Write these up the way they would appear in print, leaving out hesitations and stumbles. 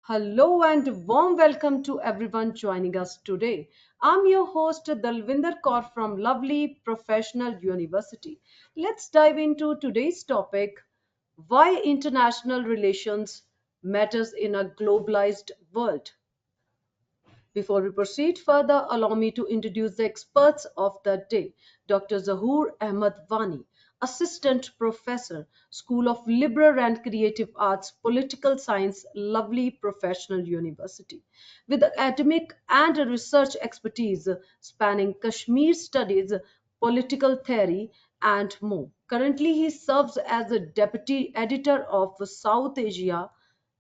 Hello and warm welcome to everyone joining us today. I'm your host Dalvinder Kaur from lovely Professional University. Let's dive into today's topic: why international relations matters in a globalized world. Before we proceed further, allow me to introduce the experts of the day. Dr. Zahoor Ahmad Wani, Assistant Professor, School of Liberal and Creative Arts, Political Science, Lovely Professional University. With academic and research expertise spanning Kashmir studies, political theory, and more. Currently, he serves as the Deputy Editor of South Asia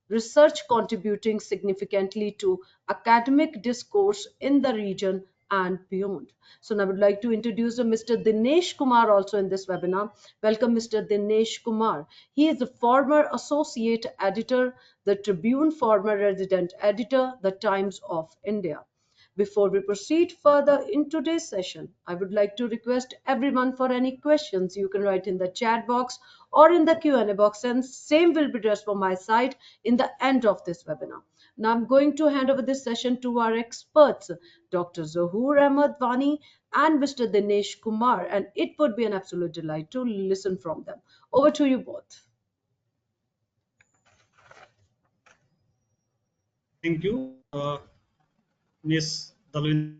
research, contributing significantly to academic discourse in the region and beyond. So now I would like to introduce Mr. Dinesh Kumar also in this webinar. Welcome, Mr. Dinesh Kumar. He is the former associate editor, the Tribune, former resident editor, the Times of India. Before we proceed further in today's session, I would like to request everyone for any questions you can write in the chat box or in the Q&A box, and same will be addressed from my side in the end of this webinar. Now I'm going to hand over this session to our experts, Dr. Zohoor Ahmad Wani and Mr. Dinesh Kumar, and it would be an absolute delight to listen from them. Over to you both. Thank you, Miss Dalwin.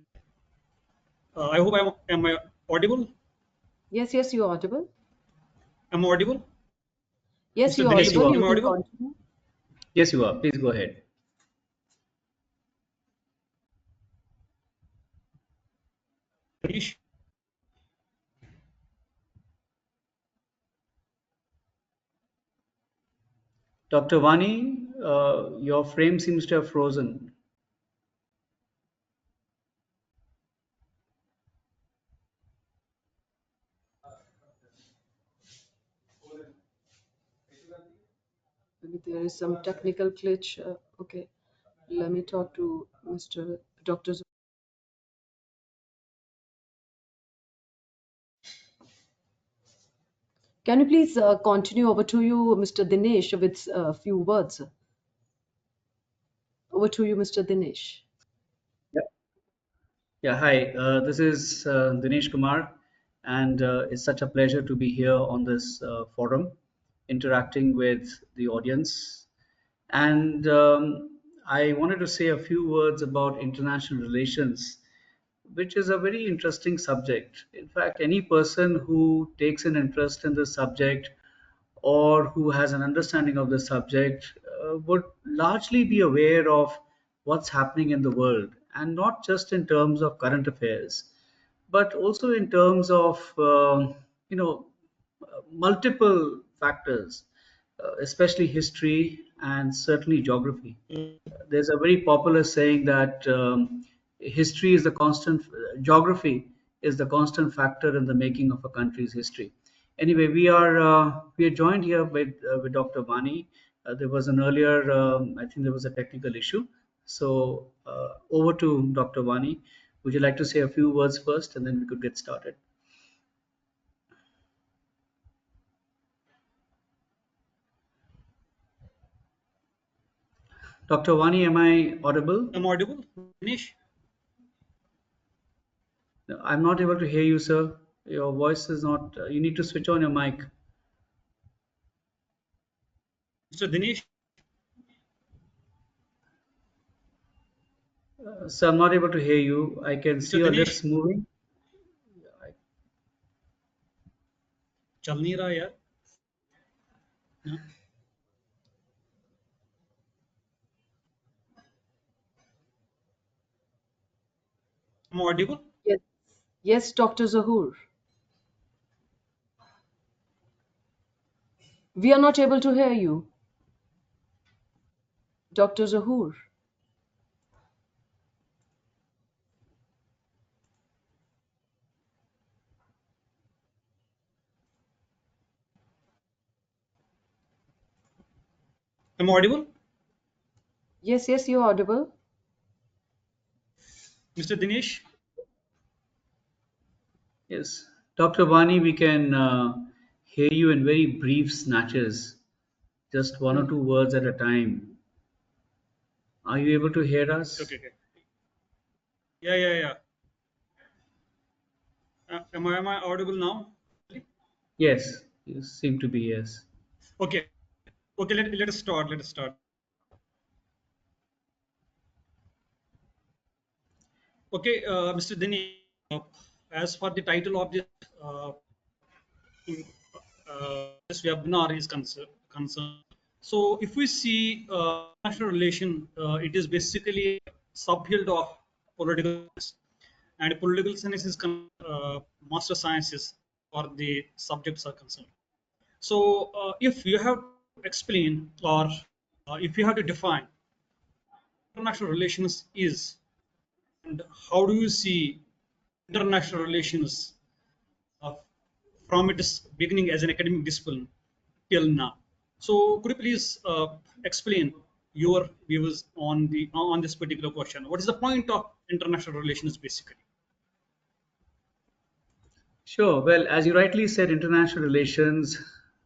I hope am I audible? Yes, you're audible. Am I audible? Yes, Mr. you're Yes, you Dinesh, audible. are. You am I can audible? continue. Yes, you are. Please go ahead. Dinesh, Dr. Vani, your frame seems to have frozen. Maybe there is some technical glitch. Okay, let me talk to Mr. Dr. Can you please continue? Over to you, Mr. Dinesh, with a few words. Over to you, Mr. Dinesh. Yeah. Yeah, hi. This is Dinesh Kumar, and it's such a pleasure to be here on this forum, interacting with the audience. And I wanted to say a few words about international relations, which is a very interesting subject. In fact, any person who takes an interest in this subject or who has an understanding of the subject would largely be aware of what's happening in the world, and not just in terms of current affairs, but also in terms of you know multiple factors, especially history and certainly geography. There's a very popular saying that history is the constant, geography is the constant factor in the making of a country's history. Anyway, we are joined here with Dr. Vani. There was an earlier, I think there was a technical issue. So over to Dr. Vani. Would you like to say a few words first, and then we could get started? Dr. Vani, am I audible? am I audible? Dinesh, No, I'm not able to hear you, sir. Your voice is not. You need to switch on your mic. Mr. Dinesh, So I'm not able to hear you. I can see Mr. your Dinesh, lips moving. चल नहीं रहा यार. No? Am I audible? Yes, yes, Dr. Zahoor. We are not able to hear you, Dr. Zahoor. Am I audible? Yes, you're audible. Mr. Dinesh, Yes. Dr. Vani, we can hear you in very brief snatches, just one or two words at a time. Are you able to hear us? Okay, okay. Yeah, yeah, yeah. Am I audible now? Yes, you seem to be, yes. Okay, okay. Let us start. Let us start. Okay, Mr. Dinesh. As for the title of uh, this webinar is concerned. So, if we see international relation, it is basically a subfield of political science, and political science is master sciences for the subjects are concerned. So, if you have to explain or if you have to define international relations is, and how do you see international relations uh, from its beginning as an academic discipline till now? So, could you please explain your views on this particular question? What is the point of international relations, basically? Sure. Well, as you rightly said, international relations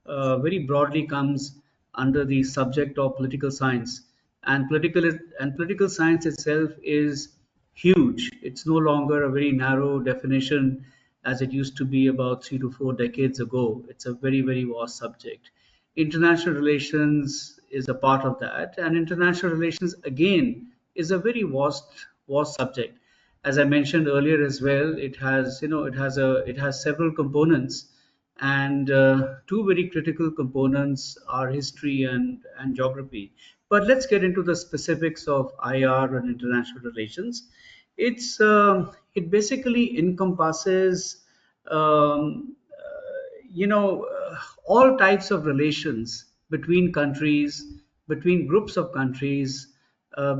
very broadly comes under the subject of political science, and political science itself is huge. It's no longer a very narrow definition as it used to be about 3 to 4 decades ago. It's a very vast subject. International relations is a part of that, and international relations again is a very vast subject. As I mentioned earlier as well, it has several components, and two very critical components are history and geography. But let's get into the specifics of IR and international relations. It basically encompasses all types of relations between countries, between groups of countries,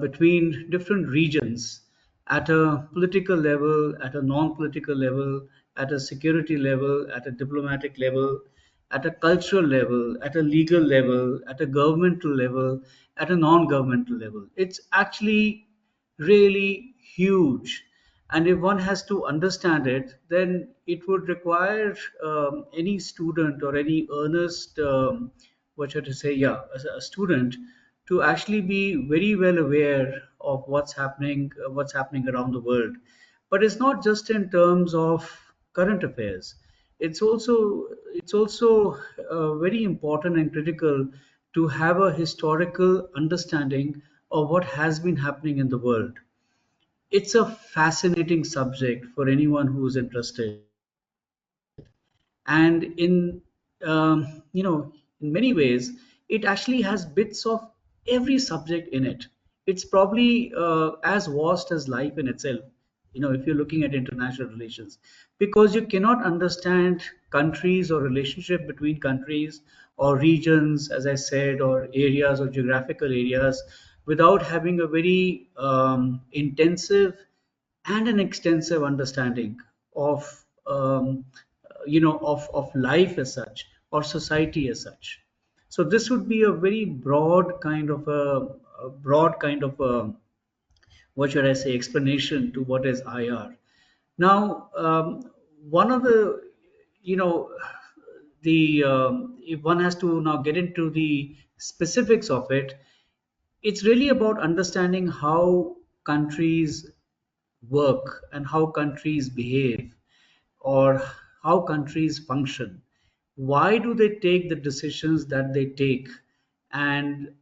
between different regions at a political level, at a non-political level, at a security level, at a diplomatic level, at a cultural level, at a legal level, at a governmental level, at a non-governmental level. It's actually really huge. And if one has to understand it, then it would require any student or any earnest, what should I say, yeah, as a student to actually be very well aware of what's happening around the world. But it's not just in terms of current affairs. It's also very important and critical to have a historical understanding of what has been happening in the world. It's a fascinating subject for anyone who's interested, and in many ways it actually has bits of every subject in it. It's probably as vast as life in itself, if you're looking at international relations, because you cannot understand countries or relationship between countries or regions, as I said, or areas or geographical areas, without having a very intensive and an extensive understanding of of life as such or society as such. So this would be a very broad kind of a, what should I say, explanation to what is IR. Now, one of the, you know, if one has to now get into the specifics of it, it's really about understanding how countries work and how countries behave or how countries function. Why do they take the decisions that they take, and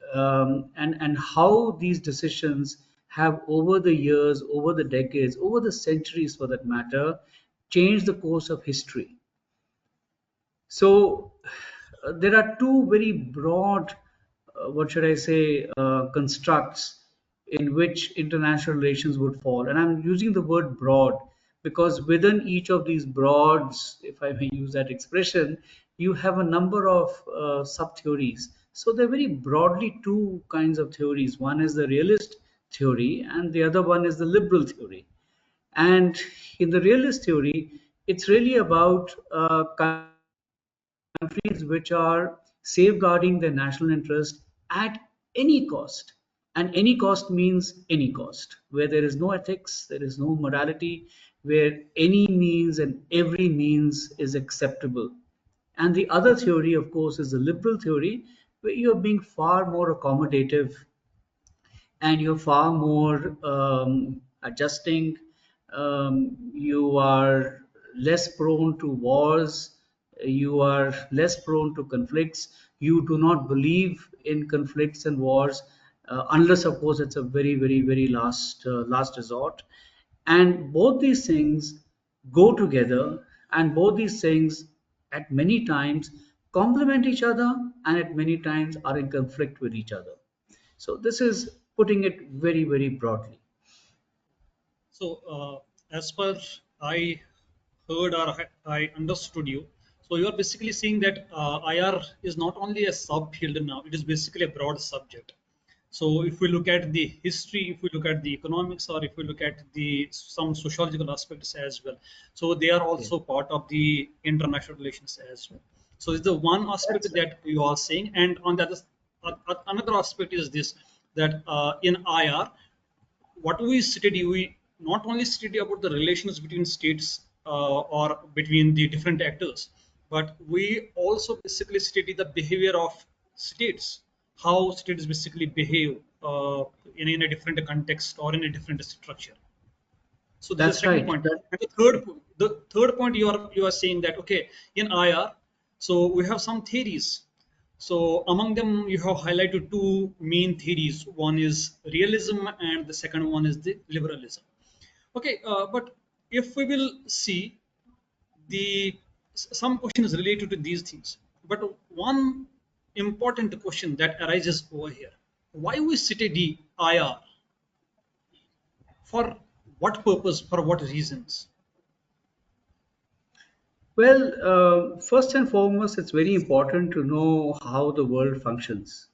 how these decisions have over the years, over the decades, over the centuries for that matter, changed the course of history. So there are two very broad, what should I say, constructs in which international relations would fall. And I'm using the word broad because within each of these broads, if I may use that expression, you have a number of sub theories. So there are very broadly two kinds of theories. One is the realist theory, and the other one is the liberal theory. And in the realist theory, it's really about countries which are safeguarding their national interest at any cost. And any cost means any cost, where there is no ethics, there is no morality, where any means and every means is acceptable. And the other theory, of course, is the liberal theory, where you're being far more accommodative and you're far more adjusting. You are less prone to wars. You are less prone to conflicts. You do not believe in conflicts and wars, unless, of course, it's a very, very, very last resort. And both these things go together, and both these things, at many times, complement each other, and at many times are in conflict with each other. So this is putting it very, very broadly. So, as per I heard or I understood you, so you are basically saying that IR is not only a subfield now; it is basically a broad subject. So, if we look at the history, if we look at the economics, or if we look at the some sociological aspects as well, so they are Yeah, also part of the international relations as well. So, it's the one aspect that's right. that you are saying, and on the other, another aspect is this, that in IR what we study, we not only study about the relations between states or between the different actors, but we also basically study the behavior of states, how states basically behave in a different context or in a different structure. So this is the That's second right. point. And the third point, you are saying that, okay, in IR, so we have some theories. So among them, you have highlighted two main theories. One is realism, and the second one is the liberalism. Okay, but if we will see the some questions related to these things, but one important question that arises over here: why we study IR? For what purpose? For what reasons? Well, first and foremost, it's very important to know how the world functions.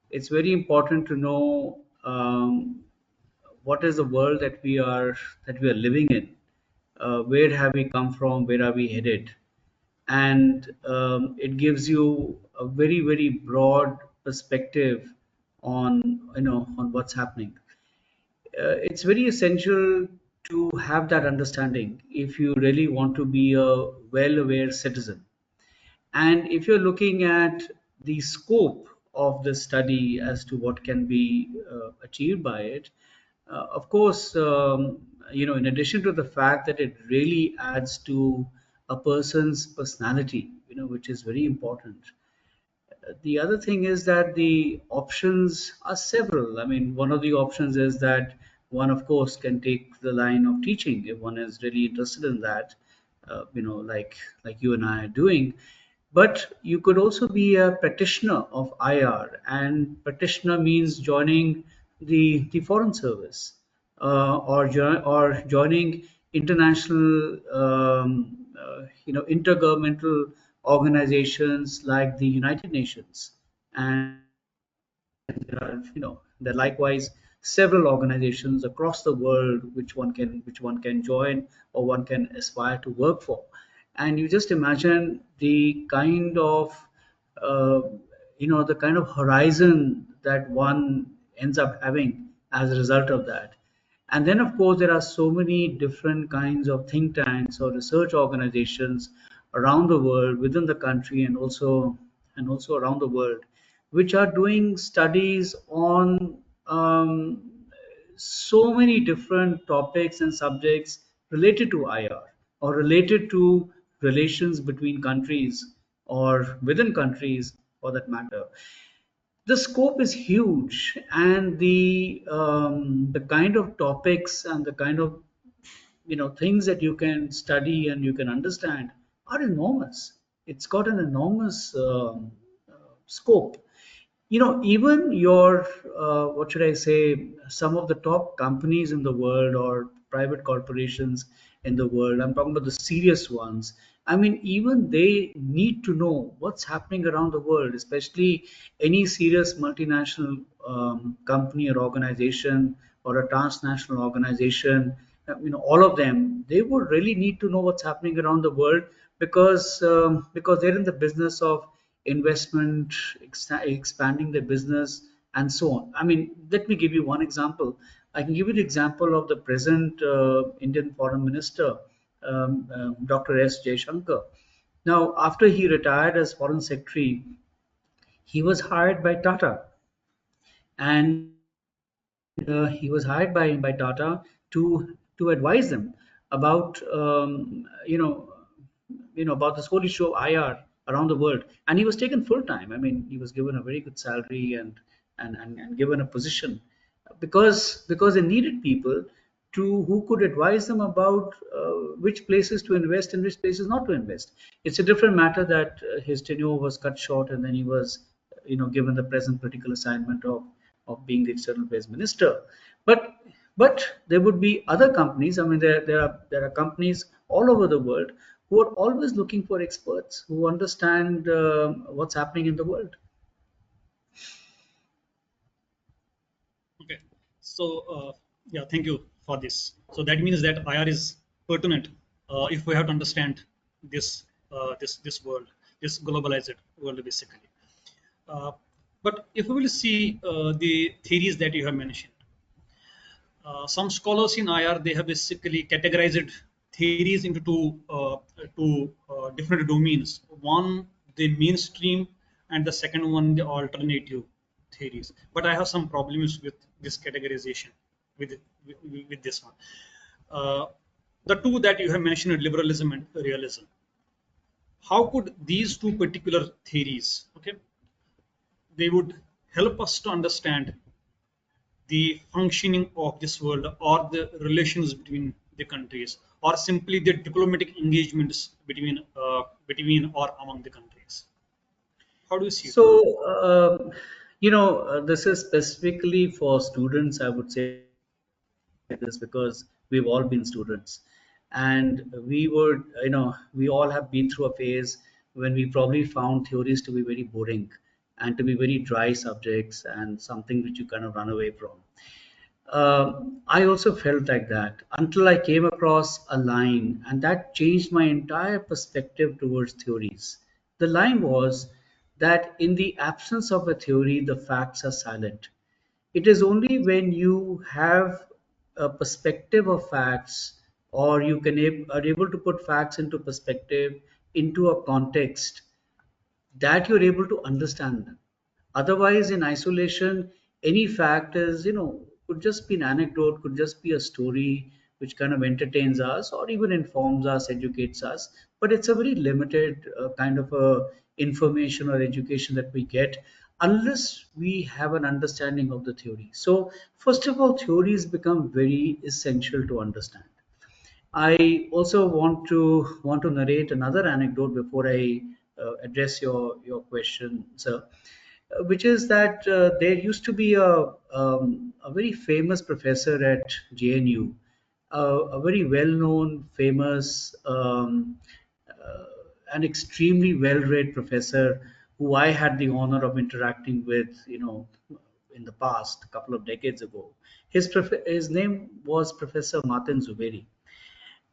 It's very important to know what is the world that we are living in. Where have we come from? Where are we headed? And it gives you a very, very broad perspective on what's happening. It's very essential to have that understanding if you really want to be a well aware citizen. And if you're looking at the scope of the study as to what can be achieved by it, of course, in addition to the fact that it really adds to a person's personality, which is very important. The other thing is that the options are several. I mean, one of the options is that one, of course, can take the line of teaching if one is really interested in that, like you and I are doing. But you could also be a practitioner of IR, and practitioner means joining the foreign service, or joining international, intergovernmental organizations like the United Nations. And there are likewise several organizations across the world which one can join or one can aspire to work for. And you just imagine uh, the kind of horizon that one ends up having as a result of that. And then, of course, there are so many different kinds of think tanks or research organizations around the world, within the country, and also around the world, which are doing studies on so many different topics and subjects related to IR, or related to relations between countries or within countries for that matter. The scope is huge, and the kind of topics and the kind of things that you can study and you can understand are enormous. It's got an enormous scope. Even your what should I say, some of the top companies in the world, or private corporations in the world, I'm talking about the serious ones. I mean, even they need to know what's happening around the world, especially any serious multinational company or organization, or a transnational organization. All of them, they would really need to know what's happening around the world, because they're in the business of investment, expanding their business, and so on. I mean, let me give you one example. I can give you the example of the present Indian Foreign Minister, Dr. S. Jaishankar. Now, after he retired as Foreign Secretary, he was hired by Tata, and he was hired by Tata to advise them about about this whole issue of IR around the world, and he was taken full time. I mean, he was given a very good salary and given a position because they needed people to who could advise them about which places to invest and which places not to invest. It's a different matter that his tenure was cut short and then he was given the present critical assignment of being the external affairs minister. But but there would be other companies. I mean, there are companies all over the world who are always looking for experts who understand what's happening in the world. Okay. So, yeah, thank you for this. So that means that IR is pertinent if we have to understand this world, this globalized world, basically. Uh, but if we will see the theories that you have mentioned, some scholars in IR, they have basically categorized theories into two different domains. One, the mainstream, and the second one, the alternative theories. But I have some problems with this categorization, with with this one. Uh, the two that you have mentioned, liberalism and realism. How could these two particular theories, okay, they would help us to understand the functioning of this world or the relations between the countries or simply the diplomatic engagements between or among the countries? How do you see it? So, this is specifically for students, I would say this because we've all been students. And we all have been through a phase when we probably found theories to be very boring and to be very dry subjects and something which you kind of run away from. I also felt like that until I came across a line, and that changed my entire perspective towards theories. The line was that in the absence of a theory, the facts are silent. It is only when you have a perspective of facts, or are able to put facts into perspective, into a context, that you're able to understand them. Otherwise, in isolation, any fact is, could just be an anecdote, could just be a story which kind of entertains us or even informs us, educates us. But it's a very limited kind of a information or education that we get unless we have an understanding of the theory. So, first of all, theories become very essential to understand. I also want to narrate another anecdote before I address your question, sir, which is that there used to be a very famous professor at JNU, a very well-known, famous, an extremely well-read professor who I had the honor of interacting with, in the past, a couple of decades ago. His name was Professor Martin Zuberi.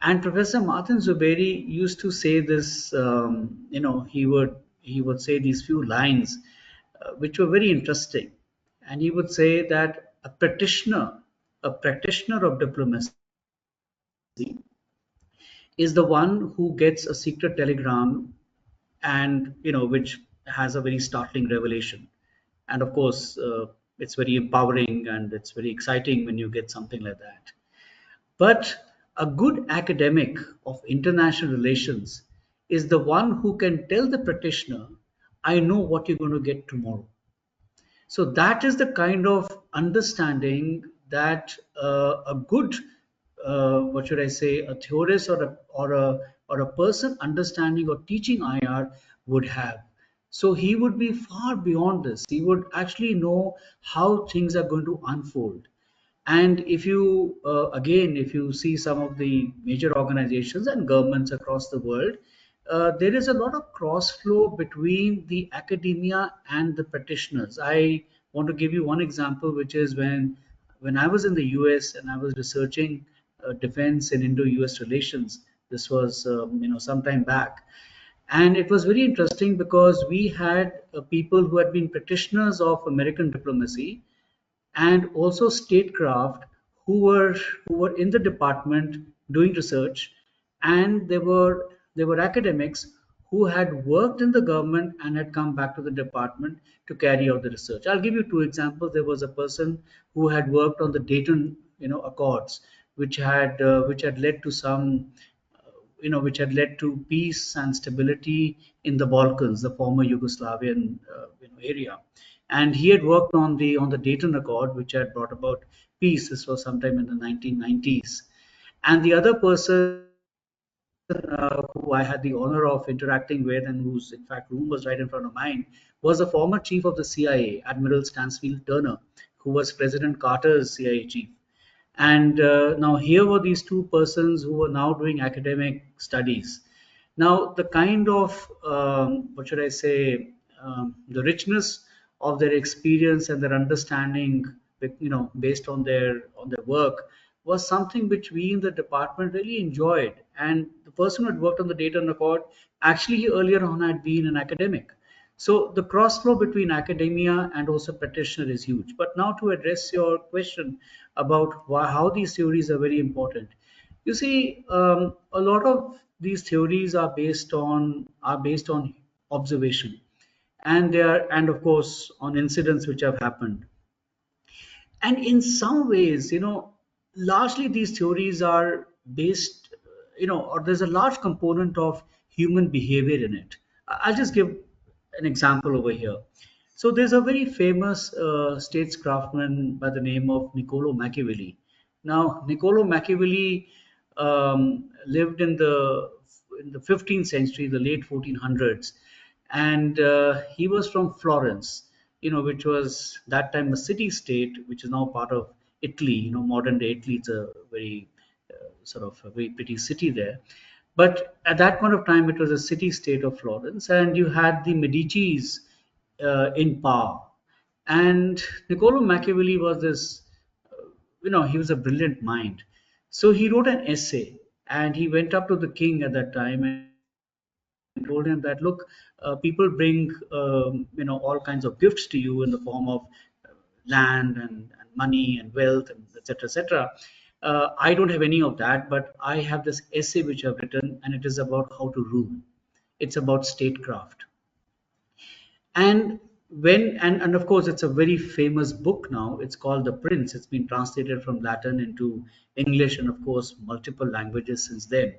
And Professor Martin Zuberi used to say this, he would say these few lines, which were very interesting. And he would say that a practitioner of diplomacy is the one who gets a secret telegram and which has a very startling revelation. And of course, it's very empowering and it's very exciting when you get something like that. But a good academic of international relations is the one who can tell the practitioner, I know what you're going to get tomorrow. So that is the kind of understanding that a good, what should I say, a theorist or a person understanding or teaching IR would have. So he would be far beyond this. He would actually know how things are going to unfold. And if you, again, if you see some of the major organizations and governments across the world, there is a lot of cross flow between the academia and the practitioners. I want to give you one example, which is when I was in the US and I was researching defense and Indo-US relations. This was some time back, and it was very interesting because we had people who had been practitioners of American diplomacy and also statecraft who were in the department doing research, and there were academics who had worked in the government and had come back to the department to carry out the research. I'll give you two examples. There was a person who had worked on the Dayton, Accords, which had led to some which had led to peace and stability in the Balkans, the former Yugoslavian area. And he had worked on the Dayton Accord, which had brought about peace. This was sometime in the 1990s. And the other person who I had the honor of interacting with, and whose, in fact, room was right in front of mine, was the former chief of the CIA, Admiral Stansfield Turner, who was President Carter's CIA chief. And now here were these two persons who were now doing academic studies. Now, the kind of, what should I say, the richness of their experience and their understanding, based on their work, was something which we in the department really enjoyed. And the person who had worked on the data record actually earlier on had been an academic. So the cross flow between academia and also practitioner is huge. But now to address your question about how these theories are very important. You see, a lot of these theories are based on observation, and of course on incidents which have happened. And in some ways, largely these theories are based, or there's a large component of human behavior in it. I'll just give an example over here. So there's a very famous statescraftsman by the name of Niccolo Machiavelli. Now, Niccolo Machiavelli lived in the 15th century, the late 1400s, and he was from Florence, which was that time a city-state, which is now part of Italy. Modern day Italy. It's a very sort of a very pretty city there. But at that point of time, it was a city-state of Florence, and you had the Medicis in power. And Niccolo Machiavelli was this, he was a brilliant mind. So he wrote an essay, and he went up to the king at that time and told him that, look, people bring all kinds of gifts to you in the form of land and money and wealth and etc etc. I don't have any of that, but I have this essay which I've written, and it is about how to rule. It's about statecraft. And of course, it's a very famous book now. It's called The Prince. It's been translated from Latin into English, and of course multiple languages since then.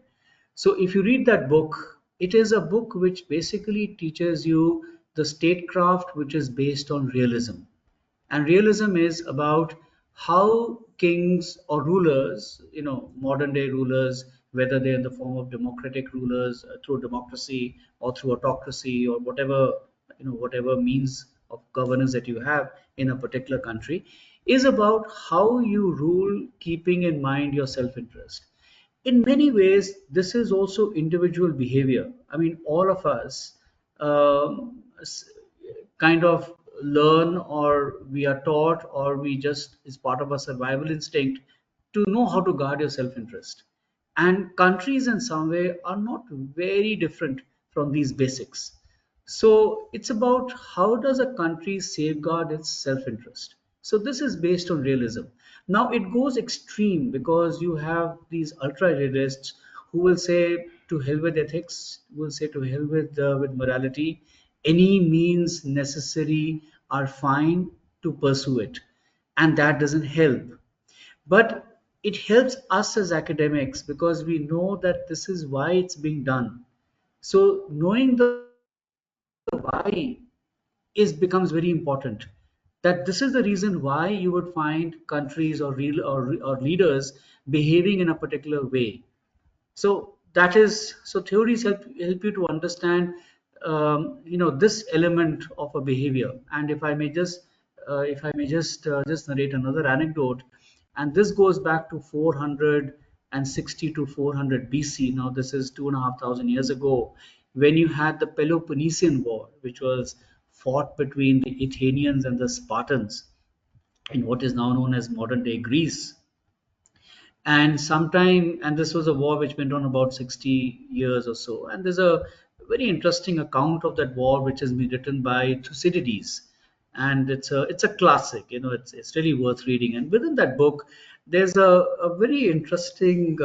So if you read that book, it is a book which basically teaches you the statecraft which is based on realism. And realism is about how kings or rulers, modern day rulers, whether they're in the form of democratic rulers, through democracy or through autocracy, or whatever means of governance that you have in a particular country, is about how you rule keeping in mind your self-interest. In many ways, this is also individual behavior. I mean, all of us kind of learn, or we are taught, or we just is part of our survival instinct to know how to guard your self-interest. And countries in some way are not very different from these basics. So it's about how does a country safeguard its self-interest. So this is based on realism. Now it goes extreme because you have these ultra realists who will say to hell with ethics, will say to hell with morality. Any means necessary are fine to pursue it, and that doesn't help. But it helps us as academics because we know that this is why it's being done. So knowing the why is becomes very important, that this is the reason why you would find countries or leaders behaving in a particular way. So theories help you to understand this element of a behavior. And if I may just narrate another anecdote, and this goes back to 460 to 400 BC. Now this is 2,500 years ago, when you had the Peloponnesian War, which was fought between the Athenians and the Spartans in what is now known as modern day Greece. And this was a war which went on about 60 years or so. And there's a very interesting account of that war which has been written by Thucydides, and it's a classic. It's really worth reading. And within that book, there's a very interesting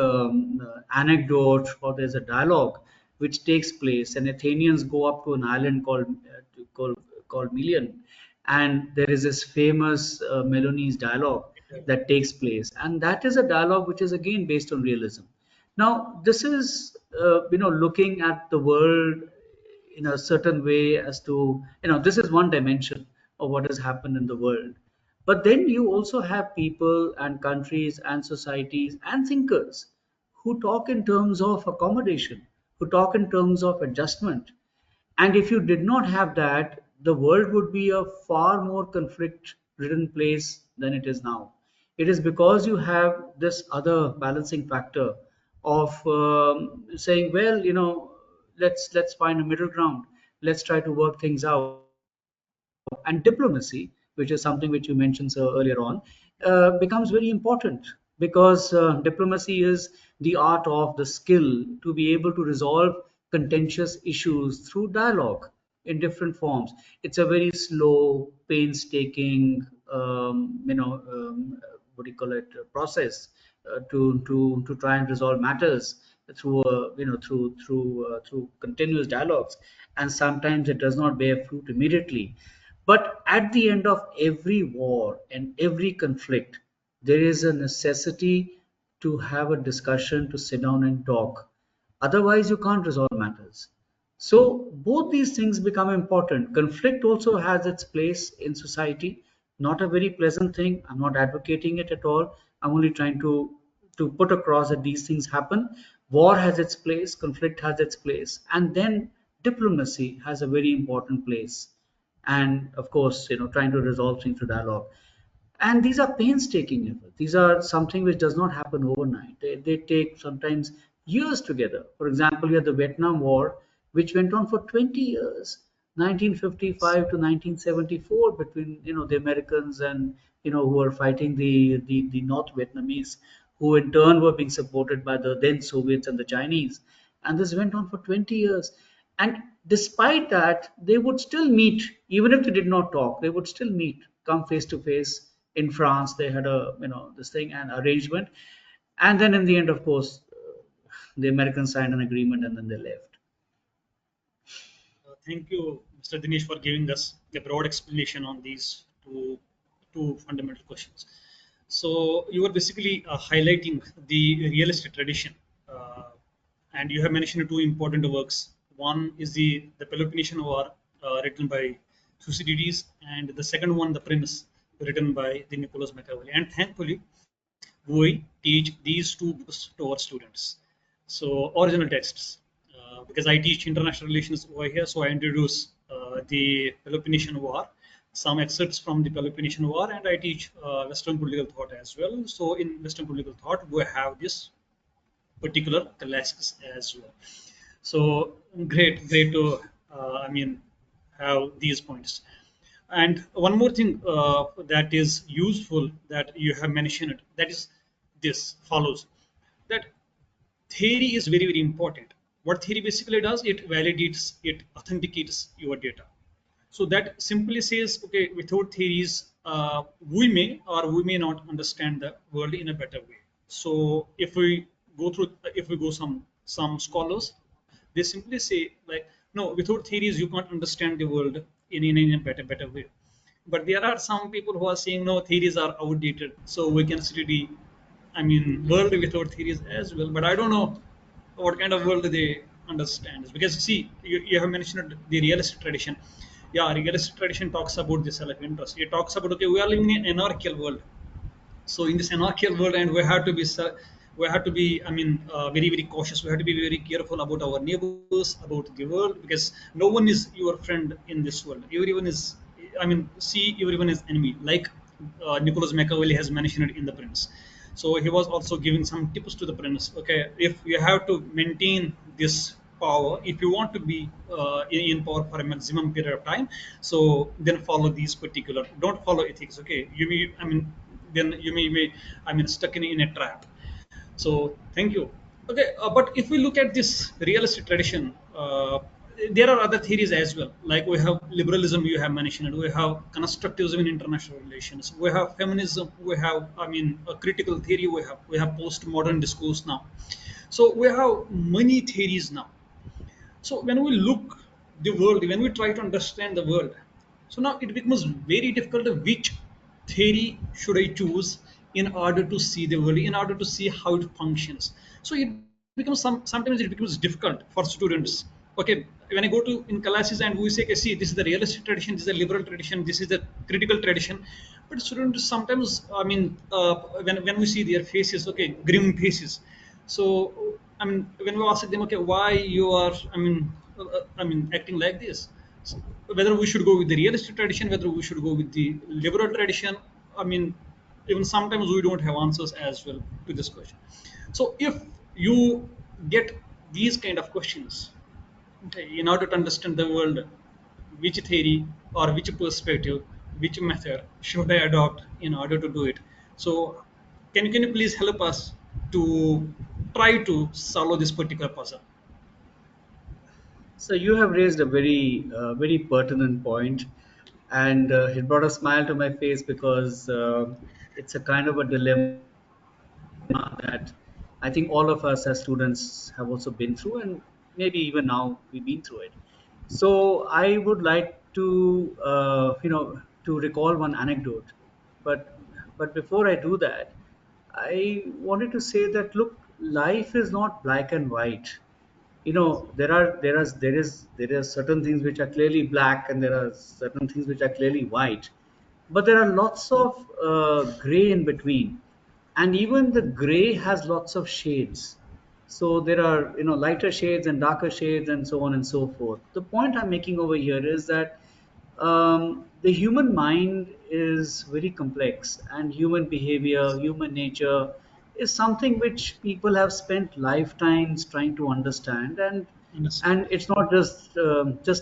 anecdote, or there's a dialogue which takes place, and Athenians go up to an island called Melian, and there is this famous Melonese dialogue that takes place, and that is a dialogue which is again based on realism. Now, this is looking at the world in a certain way as to this is one dimension of what has happened in the world. But then you also have people and countries and societies and thinkers who talk in terms of accommodation, who talk in terms of adjustment. And if you did not have that, the world would be a far more conflict ridden place than it is now. It is because you have this other balancing factor of saying, well, let's find a middle ground. Let's try to work things out. And diplomacy, which is something which you mentioned earlier on, becomes very important because diplomacy is the art of the skill to be able to resolve contentious issues through dialogue in different forms. It's a very slow, painstaking, what do you call it, process to try and resolve matters through through continuous dialogues, and sometimes it does not bear fruit immediately. But at the end of every war and every conflict, there is a necessity to have a discussion, to sit down and talk. Otherwise, you can't resolve matters. So both these things become important. Conflict also has its place in society. Not a very pleasant thing. I'm not advocating it at all. I'm only trying to put across that these things happen. War has its place, conflict has its place, and then diplomacy has a very important place. And of course, trying to resolve things through dialogue. And these are painstaking efforts. These are something which does not happen overnight. They take sometimes years together. For example, you had the Vietnam War, which went on for 20 years, 1955 to 1974, between the Americans and who were fighting the North Vietnamese, who in turn were being supported by the then Soviets and the Chinese. And this went on for 20 years. And despite that, they would still meet, even if they did not talk, they would still meet, come face to face in France. They had this thing, an arrangement. And then in the end, of course, the Americans signed an agreement and then they left. Thank you, Mr. Dinesh, for giving us a broad explanation on these two fundamental questions. So you were basically highlighting the realist tradition, uh, and you have mentioned two important works. One is the Peloponnesian War, written by Thucydides, and the second one, the Prince, written by the Nicholas Machiavelli. And thankfully, we teach these two books to our students. So original texts, because I teach international relations over here, so I introduce the Peloponnesian War, some excerpts from the Peloponnesian War, and I teach Western political thought as well. So in Western political thought, we have this particular classics as well. So great to have these points. And one more thing that is useful that you have mentioned, that is this follows that theory is very important. What theory basically does, it validates, it authenticates your data. So that simply says, okay, without theories, we may or we may not understand the world in a better way. So if we go some scholars, they simply say like, no, without theories you can't understand the world in a better way. But there are some people who are saying no, theories are outdated, so we can study, world without theories as well. But I don't know what kind of world they understand. Because see, you have mentioned the realist tradition. Yeah, realist tradition talks about the self-interest. It talks about, okay, we are living in an anarchical world. So in this anarchical world, and we have to be, very cautious. We have to be very careful about our neighbors, about the world, because no one is your friend in this world. Everyone is, see, everyone is enemy, like Nicholas Machiavelli has mentioned it in the Prince. So he was also giving some tips to the Prince. Okay, if you have to maintain this power, if you want to be in power for a maximum period of time, so then follow these particular, don't follow ethics. Okay, you may, then you may be, stuck in a trap. So thank you. Okay, but if we look at this realistic tradition, there are other theories as well. Like we have liberalism, you have mentioned. We have constructivism in international relations. We have feminism. We have, a critical theory. We have postmodern discourse now. So we have many theories now. So when we look the world, when we try to understand the world, so now it becomes very difficult which theory should I choose in order to see the world, in order to see how it functions. So it becomes sometimes it becomes difficult for students. Okay, when I go to in classes and we say, okay, see, this is the realistic tradition, this is the liberal tradition, this is the critical tradition, but students sometimes, I mean, when we see their faces, okay, grim faces. So I mean, when we ask them, okay, why you are, I mean, acting like this? So, whether we should go with the realistic tradition, whether we should go with the liberal tradition, I mean, even sometimes we don't have answers as well to this question. So if you get these kind of questions, okay, in order to understand the world, which theory or which perspective, which method should I adopt in order to do it? So, can you please help us to try to solve this particular puzzle? So you have raised a very pertinent point, and it brought a smile to my face because it's a kind of a dilemma that I think all of us as students have also been through, and maybe even now we've been through it. So I would like to, to recall one anecdote, but before I do that, I wanted to say that look, life is not black and white. There are certain things which are clearly black, and there are certain things which are clearly white, but there are lots of gray in between, and even the gray has lots of shades. So there are, lighter shades and darker shades and so on and so forth. The point I'm making over here is that the human mind is very complex, and human behavior, human nature is something which people have spent lifetimes trying to understand. and Understand. and it's not just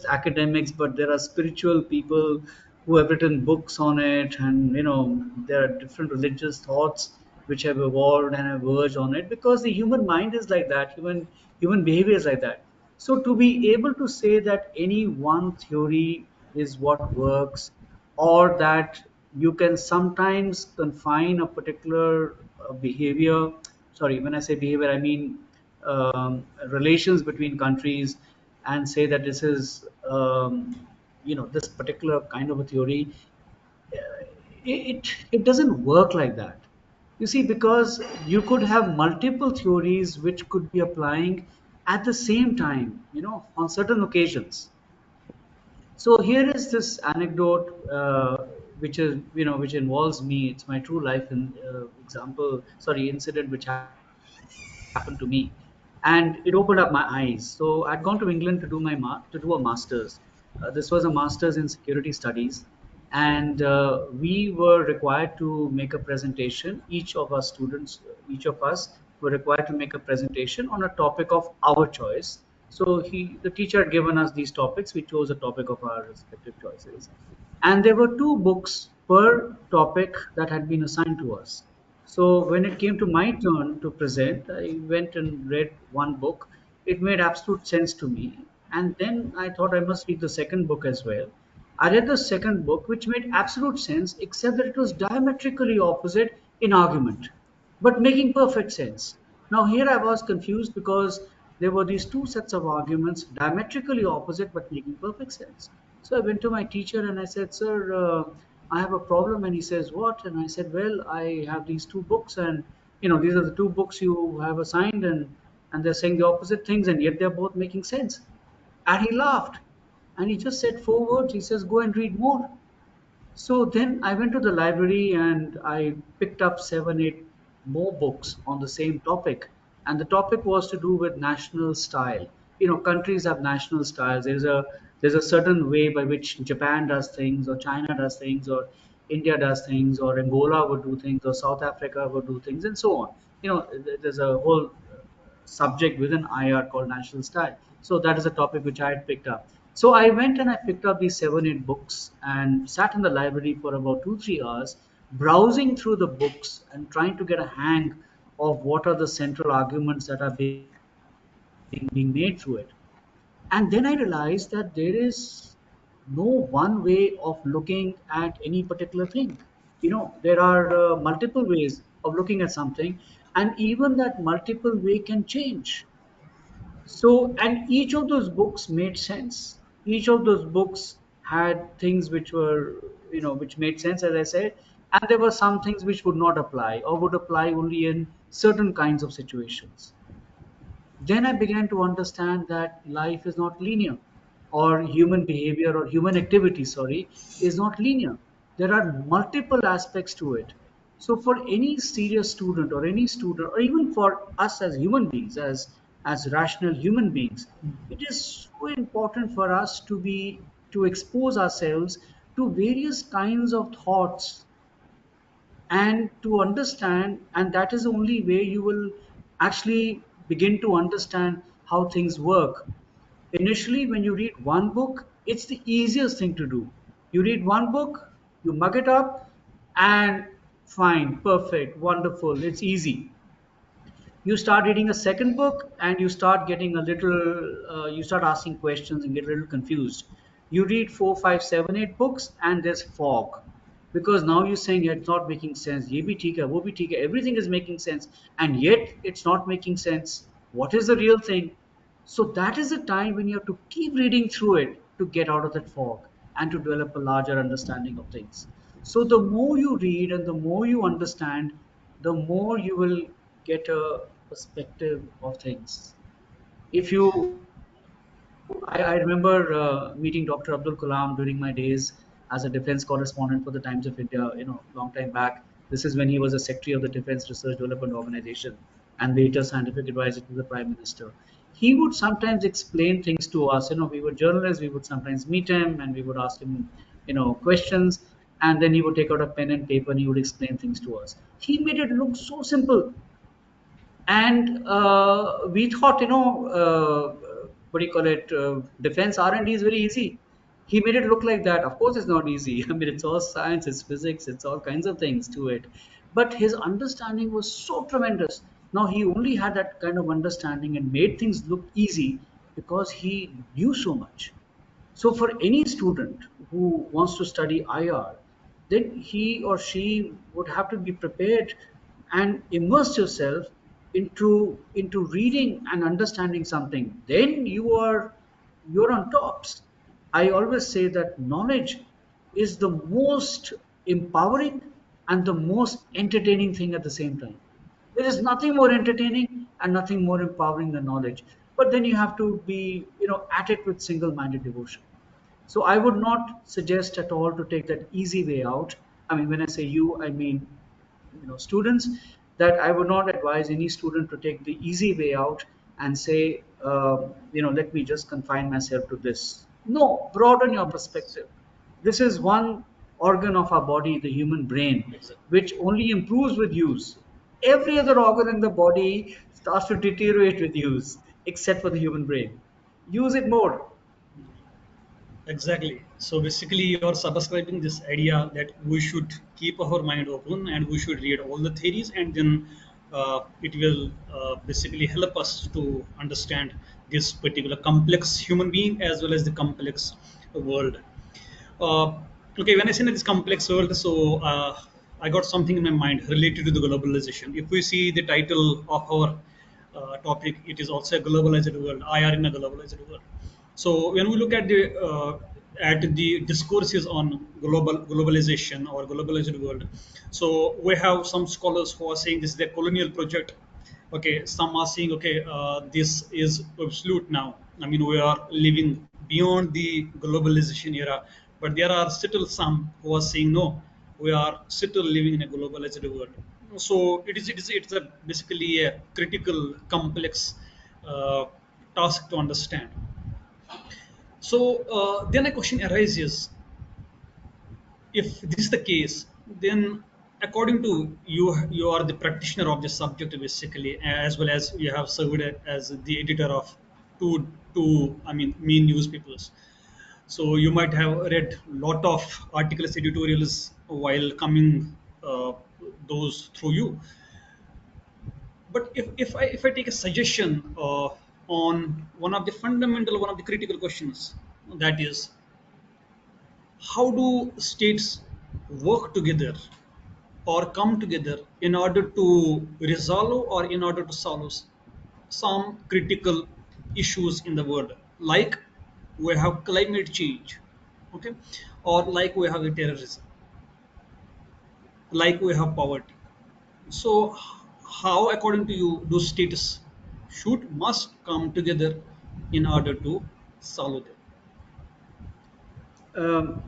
academics, but there are spiritual people who have written books on it, and there are different religious thoughts which have evolved and have verged on it, because the human mind is like that, human behavior is like that. So to be able to say that any one theory is what works, or that you can sometimes confine a particular behavior, sorry, when I say behavior, I mean relations between countries, and say that this is, this particular kind of a theory, it doesn't work like that. You see, because you could have multiple theories which could be applying at the same time, on certain occasions. So here is this anecdote, which is, which involves me. It's my true life incident, which happened to me, and it opened up my eyes. So I'd gone to England to to do a master's. This was a master's in security studies, and we were required to make a presentation. Each of our students, each of us, were required to make a presentation on a topic of our choice. So the teacher had given us these topics. We chose a topic of our respective choices, and there were two books per topic that had been assigned to us. So when it came to my turn to present, I went and read one book. It made absolute sense to me. And then I thought I must read the second book as well. I read the second book, which made absolute sense, except that it was diametrically opposite in argument, but making perfect sense. Now, here I was confused because there were these two sets of arguments, diametrically opposite, but making perfect sense. So I went to my teacher and I said, "Sir, I have a problem." And he says, "What?" And I said, "Well, I have these two books, and these are the two books you have assigned, and they're saying the opposite things, and yet they're both making sense." And he laughed, and he just said four words. He says, "Go and read more." So then I went to the library and I picked up seven, eight more books on the same topic. And the topic was to do with national style. Countries have national styles. There's a certain way by which Japan does things, or China does things, or India does things, or Angola would do things, or South Africa would do things, and so on. There's a whole subject within IR called national style. So that is a topic which I had picked up. So I went and I picked up these seven, eight books and sat in the library for about 2, 3 hours, browsing through the books and trying to get a hang of what are the central arguments that are being made through it. And then I realized that there is no one way of looking at any particular thing. There are multiple ways of looking at something, and even that multiple way can change. So, and each of those books made sense. Each of those books had things which were, which made sense, as I said, and there were some things which would not apply or would apply only in certain kinds of situations. Then I began to understand that life is not linear, or human behavior or human activity, sorry, is not linear. There are multiple aspects to it. So, for any serious student, or any student, or even for us as human beings, as rational human beings, it is so important for us to expose ourselves to various kinds of thoughts and to understand, and that is the only way you will actually begin to understand how things work. Initially, when you read one book, it's the easiest thing to do. You read one book, you mug it up, and fine, perfect, wonderful, it's easy. You start reading a second book and you start getting a little you start asking questions and get a little confused. You read 4, 5, 7, 8 books and there's fog, because now you're saying it's not making sense, ye bhi theek hai, wo bhi theek hai, everything is making sense, and yet it's not making sense. What is the real thing? So that is the time when you have to keep reading through it to get out of that fog and to develop a larger understanding of things. So the more you read and the more you understand, the more you will get a perspective of things. If you I remember meeting Dr. Abdul Kalam during my days as a defense correspondent for the Times of India, long time back. This is when he was a secretary of the Defense Research Development Organization and later scientific advisor to the Prime Minister. He would sometimes explain things to us. We were journalists, we would sometimes meet him and we would ask him, questions, and then he would take out a pen and paper and he would explain things to us. He made it look so simple, and we thought, what do you call it, defense R&D is very easy. He made it look like that. Of course it's not easy. I mean, it's all science, it's physics, it's all kinds of things to it, but his understanding was so tremendous. Now he only had that kind of understanding and made things look easy because he knew so much. So, for any student who wants to study IR, then he or she would have to be prepared and immerse yourself into reading and understanding something. Then you're on tops. I always say that knowledge is the most empowering and the most entertaining thing at the same time. There is nothing more entertaining and nothing more empowering than knowledge. But then you have to be, at it with single-minded devotion. So I would not suggest at all to take that easy way out. I mean, when I say you, I mean, students, that I would not advise any student to take the easy way out and say, let me just confine myself to this. No, broaden your perspective. This is one organ of our body, the human brain, Exactly. which only improves with use. Every other organ in the body starts to deteriorate with use, except for the human brain. Use it more. Exactly. So basically, you're subscribing this idea that we should keep our mind open and we should read all the theories, and then it will basically help us to understand this particular complex human being as well as the complex world. Uh, okay, when I say this complex world, so I got something in my mind related to the globalization. If we see the title of our topic, it is also a globalized world. IR in a globalized world. So when we look at the discourses on globalization or globalized world, so we have some scholars who are saying this is a colonial project. Okay, some are saying, okay, this is absolute now. I mean, we are living beyond the globalization era, but there are still some who are saying no, we are still living in a globalized world. So it's a basically a critical complex uh, task to understand. So then a question arises: if this is the case, then according to you, you are the practitioner of the subject basically, as well as you have served as the editor of two I mean main newspapers. So you might have read lot of articles, editorials while coming those through you. But if I take a suggestion on one of the fundamental, one of the critical questions, that is, how do states work together or come together in order to resolve or in order to solve some critical issues in the world, like we have climate change, okay, or like we have the terrorism, like we have poverty. So, how, according to you, do states should must come together in order to solve them? Um,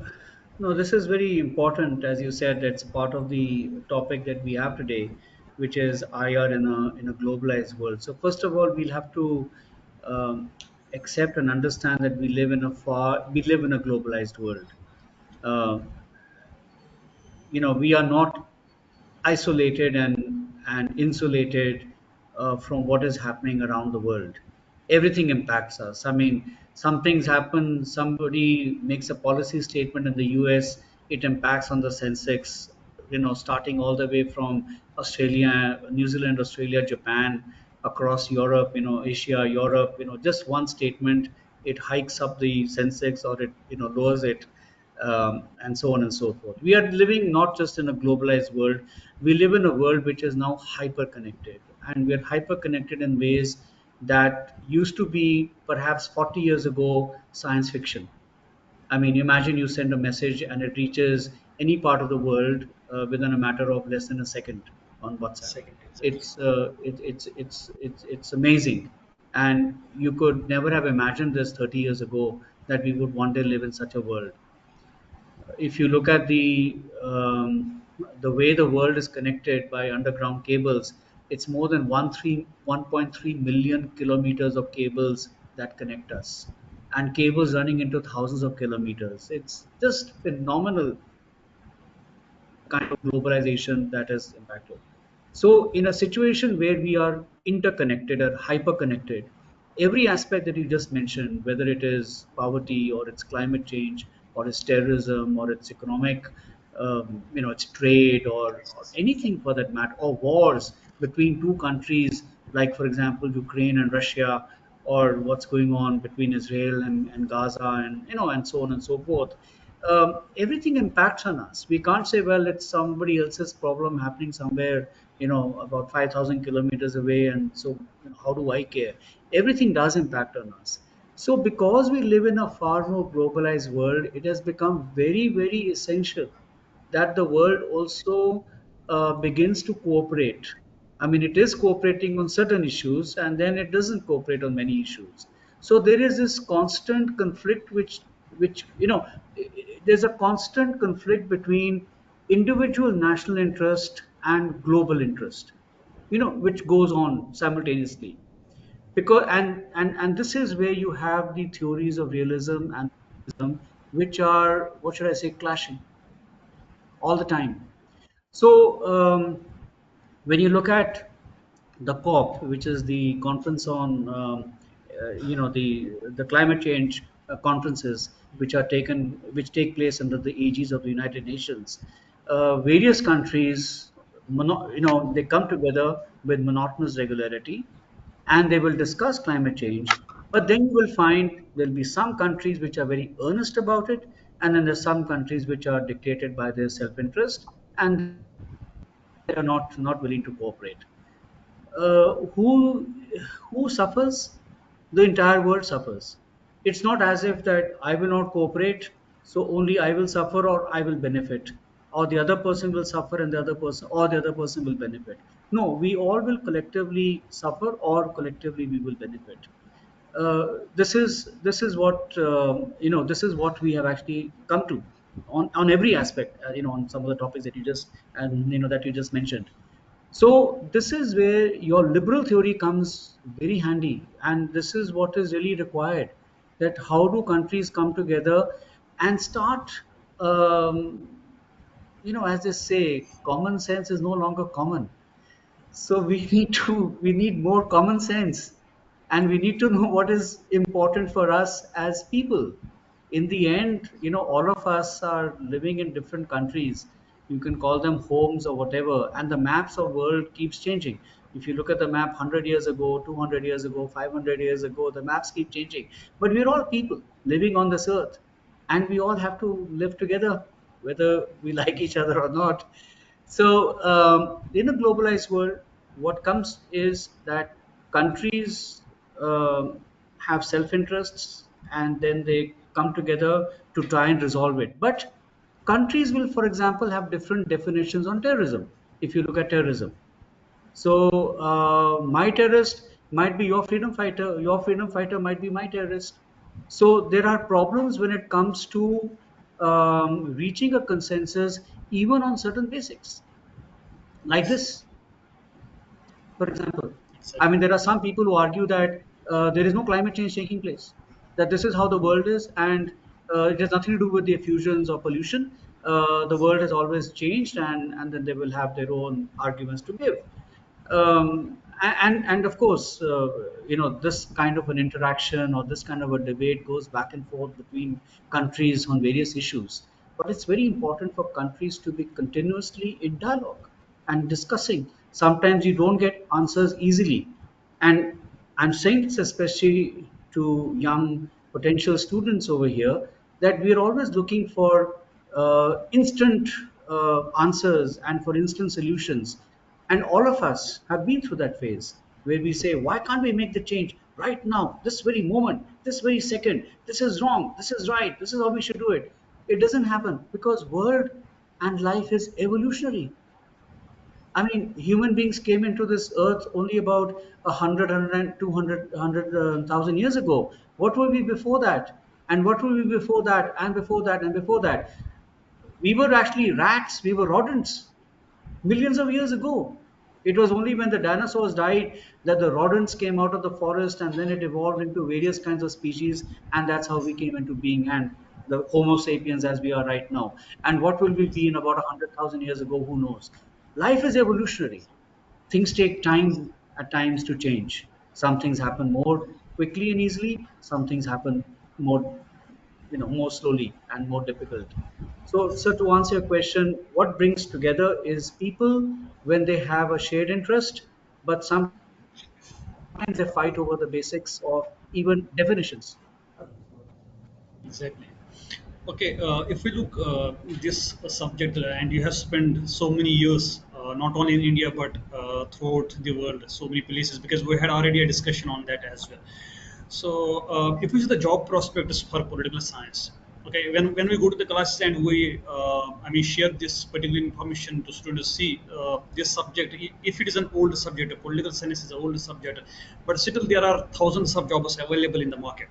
no, this is very important. As you said, that's part of the topic that we have today, which is IR in a globalized world. So first of all, we'll have to accept and understand that we live in a globalized world. Uh, we are not isolated and insulated from what is happening around the world. Everything impacts us. I mean, some things happen. Somebody makes a policy statement in the U.S. It impacts on the Sensex. Starting all the way from Australia, New Zealand, Australia, Japan, across Europe. Asia, Europe. Just one statement, it hikes up the Sensex or it lowers it, and so on and so forth. We are living not just in a globalized world, we live in a world which is now hyper connected. And we are hyper connected in ways that used to be perhaps 40 years ago science fiction. I mean, imagine you send a message and it reaches any part of the world within a matter of less than a second on WhatsApp. Second, exactly. It's amazing, and you could never have imagined this 30 years ago that we would one day live in such a world. If you look at the way the world is connected by underground cables, it's more than 1.3 million kilometers of cables that connect us, and cables running into thousands of kilometers. It's just phenomenal kind of globalization that has impacted. So, in a situation where we are interconnected or hyper connected, every aspect that you just mentioned, whether it is poverty or it's climate change or it's terrorism or it's economic, it's trade or anything for that matter, or wars between two countries, like, for example, Ukraine and Russia, or what's going on between Israel and Gaza, and so on and so forth. Everything impacts on us. We can't say, well, it's somebody else's problem happening somewhere, about 5,000 kilometers away, and so how do I care? Everything does impact on us. So, because we live in a far more globalized world, it has become very, very essential that the world also begins to cooperate. I mean, it is cooperating on certain issues, and then it doesn't cooperate on many issues. So there is this constant conflict, which there's a constant conflict between individual national interest and global interest, which goes on simultaneously. Because and this is where you have the theories of realism and realism, which are, what should I say, clashing all the time. So when you look at the COP, which is the conference on the climate change conferences, which take place under the aegis of the United Nations, various countries, they come together with monotonous regularity, and they will discuss climate change. But then you will find there'll be some countries which are very earnest about it, and then there's some countries which are dictated by their self-interest, and they are not willing to cooperate. Who suffers? The entire world suffers. It's not as if that I will not cooperate, so only I will suffer or I will benefit, or the other person will suffer and the other person will benefit. No, we all will collectively suffer, or collectively we will benefit. This is what this is what we have actually come to on every aspect. On some of the topics that you just mentioned. So this is where your liberal theory comes very handy, and this is what is really required. That how do countries come together and start, as they say, common sense is no longer common. So we need more common sense, and we need to know what is important for us as people. In the end, all of us are living in different countries. You can call them homes or whatever, and the maps of world keeps changing. If you look at the map 100 years ago, 200 years ago, 500 years ago, the maps keep changing. But we're all people living on this earth, and we all have to live together, whether we like each other or not. So, in a globalized world, what comes is that countries um, have self-interests, and then they come together to try and resolve it. But countries will, for example, have different definitions on terrorism. If you look at terrorism, so my terrorist might be your freedom fighter might be my terrorist. So there are problems when it comes to reaching a consensus, even on certain basics like this. For example, I Exactly. mean, there are some people who argue that there is no climate change taking place, that this is how the world is, and it has nothing to do with the effusions or pollution. The world has always changed, and then they will have their own arguments to give. And of course, this kind of an interaction or this kind of a debate goes back and forth between countries on various issues. But it's very important for countries to be continuously in dialogue and discussing. Sometimes you don't get answers easily, and I'm saying this especially to young potential students over here, that we're always looking for instant answers and for instant solutions. And all of us have been through that phase where we say, why can't we make the change right now, this very moment, this very second? This is wrong, this is right, this is how we should do it. It doesn't happen because world and life is evolutionary. I mean, human beings came into this earth only about 100, 200, 100,000 years ago. What were we before that? And what were we before that? And before that? And before that? We were actually rats. We were rodents millions of years ago. It was only when the dinosaurs died that the rodents came out of the forest, and then it evolved into various kinds of species, and that's how we came into being, and the Homo sapiens as we are right now. And what will we be in about 100,000 years ago? Who knows? Life is evolutionary. Things take time at times to change. Some things happen more quickly and easily. Some things happen more more slowly and more difficult. So to answer your question, what brings together is people when they have a shared interest, but sometimes they fight over the basics of even definitions. Exactly. Okay, if we look this subject, and you have spent so many years, not only in India but throughout the world, so many places, because we had already a discussion on that as well. So, if we see the job prospects for political science, okay, when we go to the classes and we, I mean, share this particular information to students, see this subject, if it is an old subject, political science is an old subject, but still there are thousands of jobs available in the market.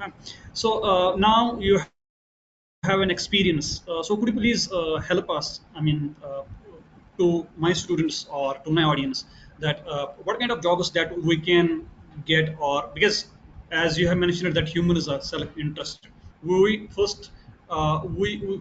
Uh, So now you have an experience. So could you please help us? I mean, to my students or to my audience, that what kind of jobs that we can get, or because as you have mentioned that humans are self-interested, we first we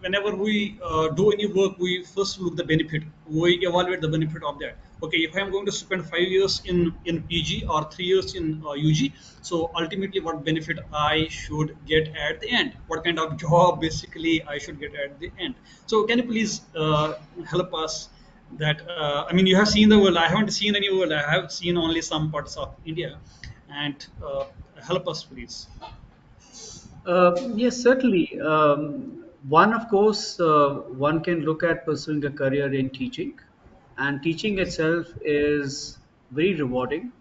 whenever we do any work, we first look the benefit. We evaluate the benefit of that. Okay, if I am going to spend 5 years in PG or 3 years in UG, so ultimately, what benefit I should get at the end? What kind of job basically I should get at the end? So can you please help us? That I mean, you have seen the world. I haven't seen any world. I have seen only some parts of India, and help us, please. Yes, certainly. One, of course, one can look at pursuing a career in teaching, and teaching itself is very rewarding.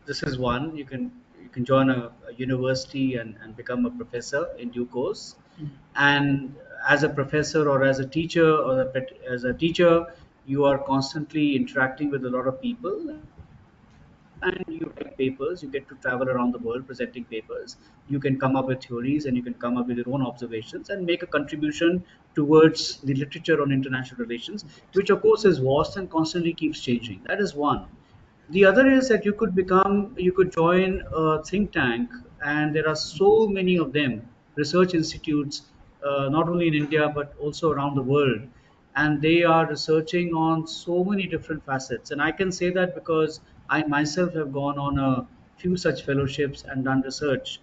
This is one. You can join a university and become a professor in due course. And as a professor or as a teacher as a teacher, you are constantly interacting with a lot of people, and you write papers. You get to travel around the world presenting papers. You can come up with theories, and you can come up with your own observations and make a contribution towards the literature on international relations, which of course is vast and constantly keeps changing. That is one. The other is that you could join a think tank, and there are so many of them, research institutes, not only in India but also around the world, and they are researching on so many different facets. And I can say that because I myself have gone on a few such fellowships and done research.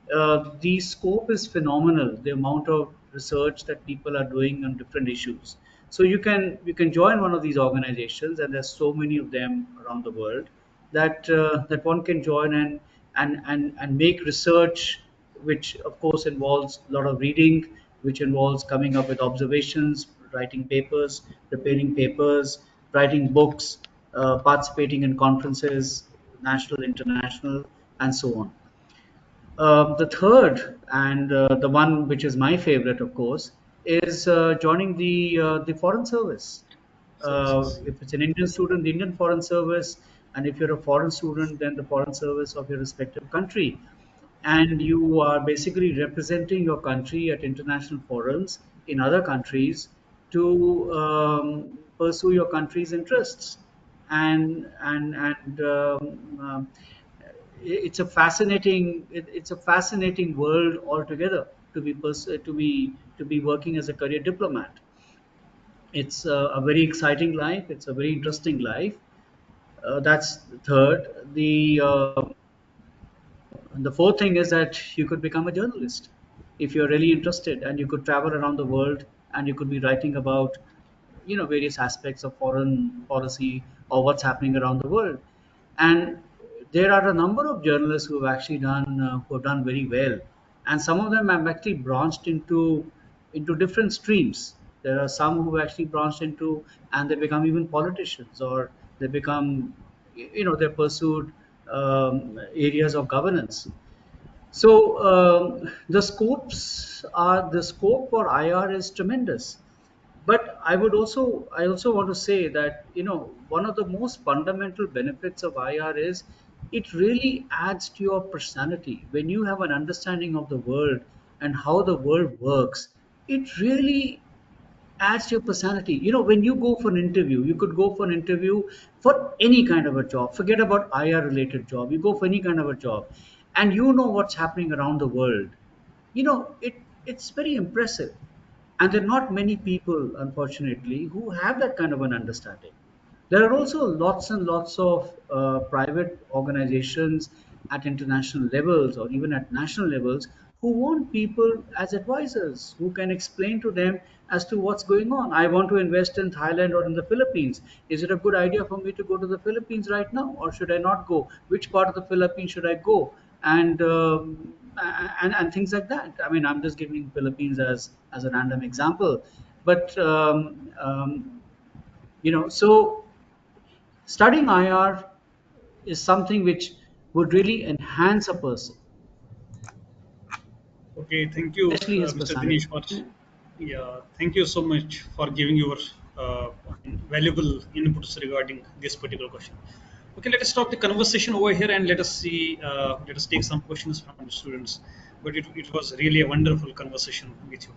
The scope is phenomenal. The amount of research that people are doing on different issues. So you can join one of these organizations, and there's so many of them around the world that one can join and make research, which of course involves a lot of reading, which involves coming up with observations, writing papers, preparing papers, writing books, participating in conferences. national, international, and so on. The third, and the one which is my favorite, of course, is joining the foreign service. Services. If it's an Indian student, the Indian foreign service, and if you're a foreign student, then the foreign service of your respective country. And you are basically representing your country at international forums in other countries to pursue your country's interests. And it's a it's a fascinating world altogether to be working as a career diplomat. It's a very exciting life. It's a very interesting life. That's the third. The fourth thing is that you could become a journalist if you're really interested, and you could travel around the world and you could be writing about various aspects of foreign policy or what's happening around the world. And there are a number of journalists who have done very well, and some of them have actually branched into different streams. There are some who actually branched into, and they become even politicians, or they become, they pursued areas of governance. So the scope for IR is tremendous. But I also want to say that one of the most fundamental benefits of IR is it really adds to your personality. When you have an understanding of the world and how the world works, it really adds to your personality. When you go for an interview, you could go for an interview for any kind of a job. Forget about IR related job. You go for any kind of a job, and you know what's happening around the world. It's very impressive, and there are not many people, unfortunately, who have that kind of an understanding. There are also lots and lots of private organizations at international levels or even at national levels who want people as advisors who can explain to them as to what's going on. I want to invest in Thailand or in the Philippines. Is it a good idea for me to go to the Philippines right now, or should I not go? Which part of the Philippines should I go? And things like that. I mean, I'm just giving Philippines as a random example, but so studying IR is something which would really enhance a person, Okay, thank you, especially his Mr. personality. Dinesh, for yeah, thank you so much for giving your uh, valuable inputs regarding this particular question. Okay, let us stop the conversation over here and let us see. Let us take some questions from the students. But it was really a wonderful conversation with you.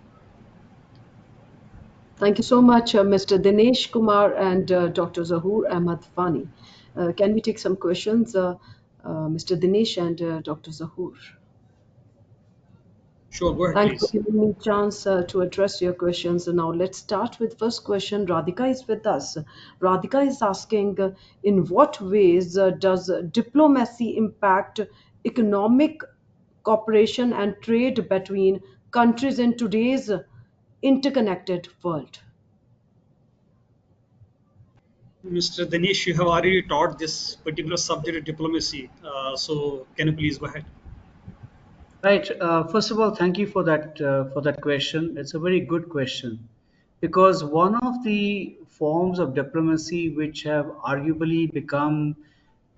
Thank you so much, Mr. Dinesh Kumar and Dr. Zahur Ahmad Fani. Can we take some questions, Mr. Dinesh and Dr. Zahur? Sure, go ahead, Thanks for please. giving me a chance to address your questions. So now let's start with first question. Radhika is with us. Radhika is asking, in what ways does diplomacy impact economic cooperation and trade between countries in today's interconnected world? Mr. Dinesh, you have already taught this particular subject, diplomacy. So can you please go ahead? Right. First of all, thank you for that question. It's a very good question, because one of the forms of diplomacy which have arguably become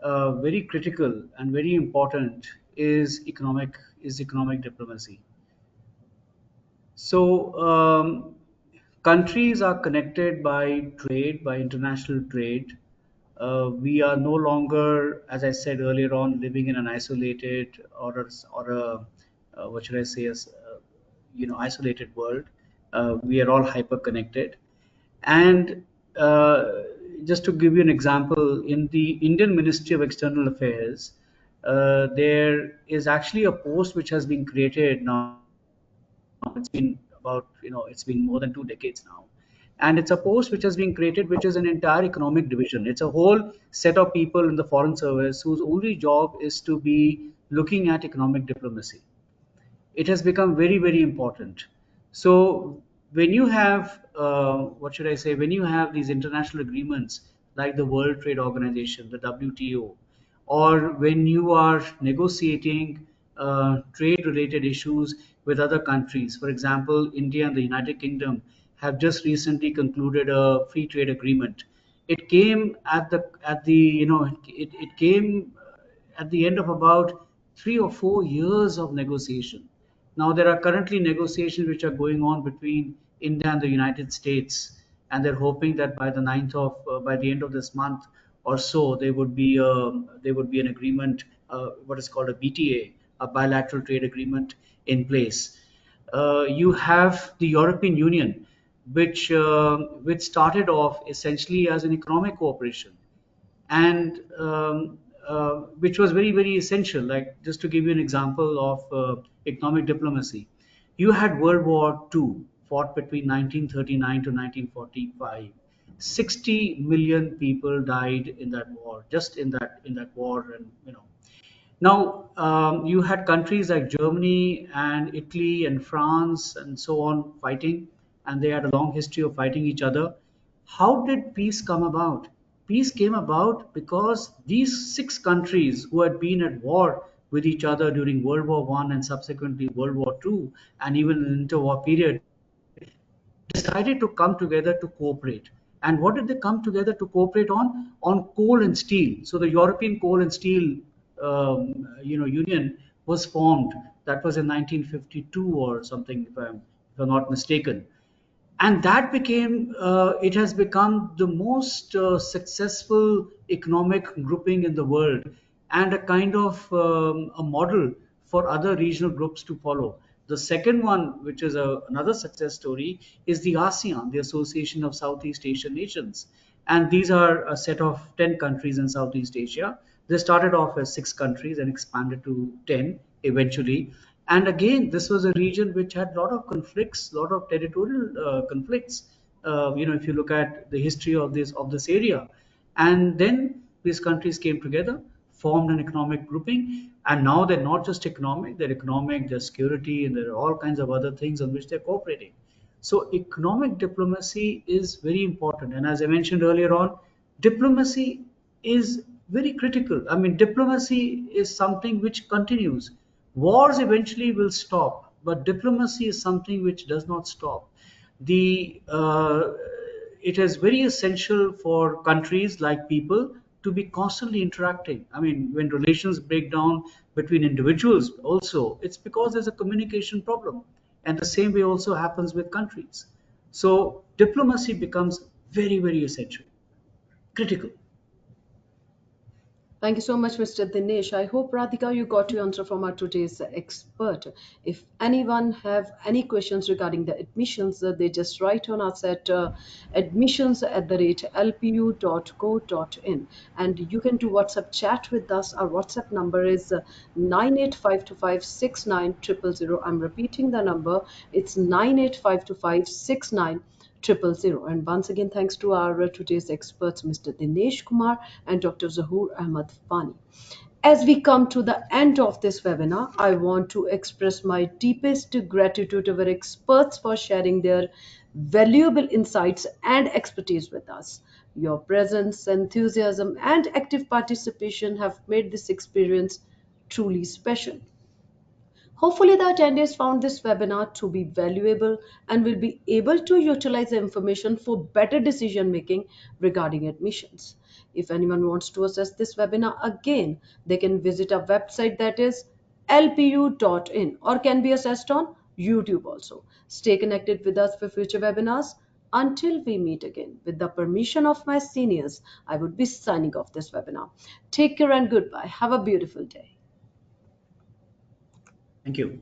very critical and very important is economic diplomacy. So, countries are connected by trade, by international trade. We are no longer, as I said earlier on, living in an isolated or what should I say, isolated world. We are all hyper connected. And just to give you an example, in the Indian Ministry of External Affairs, there is actually a post which has been created now. It's been about, it's been more than 2 decades now. And it's a post which has been created, which is an entire economic division. It's a whole set of people in the foreign service whose only job is to be looking at economic diplomacy. It has become very, very important. So when you have, what should I say, when you have these international agreements like the World Trade Organization, the WTO, or when you are negotiating trade related issues with other countries, for example, India and the United Kingdom have just recently concluded a free trade agreement. It came at the, it came at the end of about 3 or 4 years of negotiation. Now, there are currently negotiations which are going on between India and the United States, and they're hoping that by the by the end of this month or so, there would be an agreement, what is called a BTA, a bilateral trade agreement, in place. You have the European Union, which started off essentially as an economic cooperation, and which was very, very essential. Like, just to give you an example of economic diplomacy, you had World War II, fought between 1939 to 1945. 60 million people died in that war, just in that war, and now, you had countries like Germany and Italy and France and so on fighting, and they had a long history of fighting each other. How did peace come about? Peace came about because these six countries who had been at war with each other during World War One and subsequently World War Two, and even in the interwar period, decided to come together to cooperate. And what did they come together to cooperate on? On coal and steel. So the European Coal and Steel, Union was formed. That was in 1952 or something, if I'm not mistaken. And that became it has become the most successful economic grouping in the world, and a kind of a model for other regional groups to follow. The second one, which is another success story, is the ASEAN, the Association of Southeast Asian Nations. And these are a set of 10 countries in Southeast Asia. They started off as 6 countries and expanded to 10 eventually. And again, this was a region which had a lot of conflicts, a lot of territorial conflicts. If you look at the history of this area, and then these countries came together, formed an economic grouping, and now they're not just economic; they're economic, they're security, and there are all kinds of other things on which they're cooperating. So, economic diplomacy is very important, and as I mentioned earlier on, diplomacy is very critical. I mean, diplomacy is something which continues. Wars eventually will stop, but diplomacy is something which does not stop. The It is very essential for countries like people to be constantly interacting. I mean, when relations break down between individuals, also it's because there's a communication problem, and the same way also happens with countries. So diplomacy becomes very, very essential, critical. Thank you so much, Mr. Dinesh. I hope, Radhika, you got your answer from our today's expert. If anyone have any questions regarding the admissions, they just write on us at admissions@lpu.co.in. And you can do WhatsApp chat with us. Our WhatsApp number is 9852569000. I'm repeating the number. It's 9852569000. And once again, thanks to our today's experts, Mr. Dinesh Kumar and Dr. Zahoor Ahmad Fani. As we come to the end of this webinar, I want to express my deepest gratitude to our experts for sharing their valuable insights and expertise with us. Your presence, enthusiasm, and active participation have made this experience truly special. Hopefully, the attendees found this webinar to be valuable and will be able to utilize the information for better decision making regarding admissions. If anyone wants to access this webinar again, they can visit our website, that is lpu.in, or can be accessed on YouTube also. Stay connected with us for future webinars. Until we meet again, with the permission of my seniors, I would be signing off this webinar. Take care and goodbye. Have a beautiful day. Thank you.